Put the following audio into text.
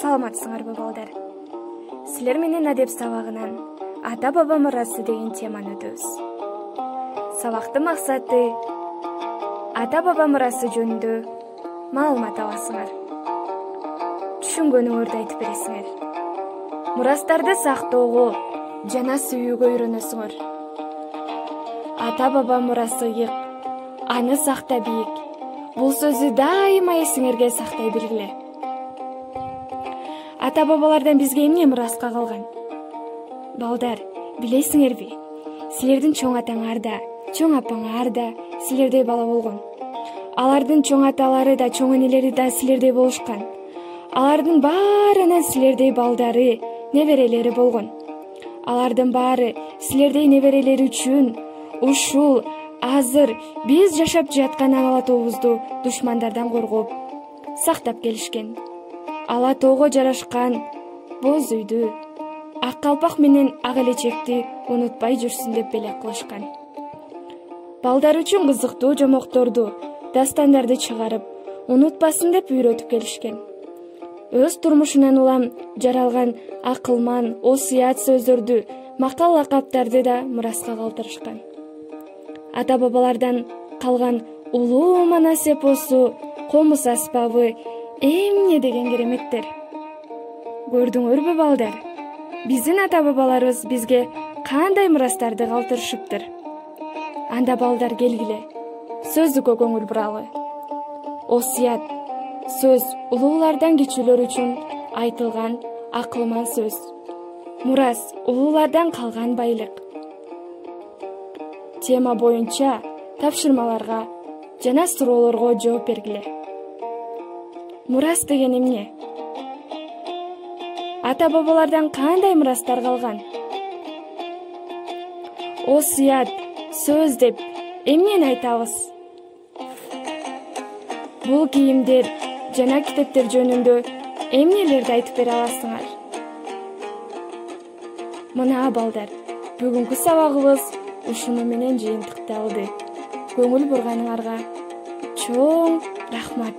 Саламатсыңарбы балдар? Силер менен адеп сабагынан ата баба мурасы деген теманы өтөбүз. Сабактын максаты ата баба мурасы жөнүндө маалымат аласыңар. Түшүнгөнүңөрдү айтып бересиңер. Мурастарды сактоого жана сүйүүгө үйрөнөсүңөр. Ата баба мурасы ыйык, аны сакта бийик. Бул сөзү дайыма эсиңерге сактай билгиле. Ата бабалардан бизге эмне мураска калган? Балдар, билесиңерби? Силердин чоң атаңар да, чоң апаңар да силердей бала болгон. Алардын чоң аталары да, чоң энелери да силердей болушкан. Алардын баарынын силердей балдары, неберелери болгон. Алардын баары силердей неберелери үчүн ушул азыр биз жашап жаткан ала тообузду душмандардан коргоп, сактап келишкен. Ала тоого жарашкан боз үйдү, ак калпак менен ак элечекти унутпай жүрсүн деп белек кылышкан. Балдар үчүн кызыктуу жомокторду, дастандарды чыгарып, унутпасын деп үйрөтүп келишкен. Өз турмушунан улам жаралган акылман, осуят сөздөрдү, макал лакаптарды да мураска калтырышкан. Ата бабалардан калган улуу манас эпосу, комуз аспабы, эмне деген кереметтер. Көрдүңөрбү балдар? Биздин ата бабаларыбыз бизге кандай мурастарды калтырышыптыр. Анда балдар келгиле, сөздүккө көңүл буралы. Осуят сөз улуулардан кичүүлөр үчүн айтылган акылман сөз. Мурас улуулардан калган байлык. Тема боюнча тапшырмаларга жана суроолорго жооп бергиле. Мурас деген эмне? Ата бабалардан кандай мурастар калган? Осуят сөз деп эмнени айтабыз? Бул кийимдер жана китептер жөнүндө эмнелерди айтып бере аласыңар? Мына балдар, бүгүнкү сабагыбыз ушуну менен жыйынтыкталды. Көңүл бурганыңарга чоң рахмат.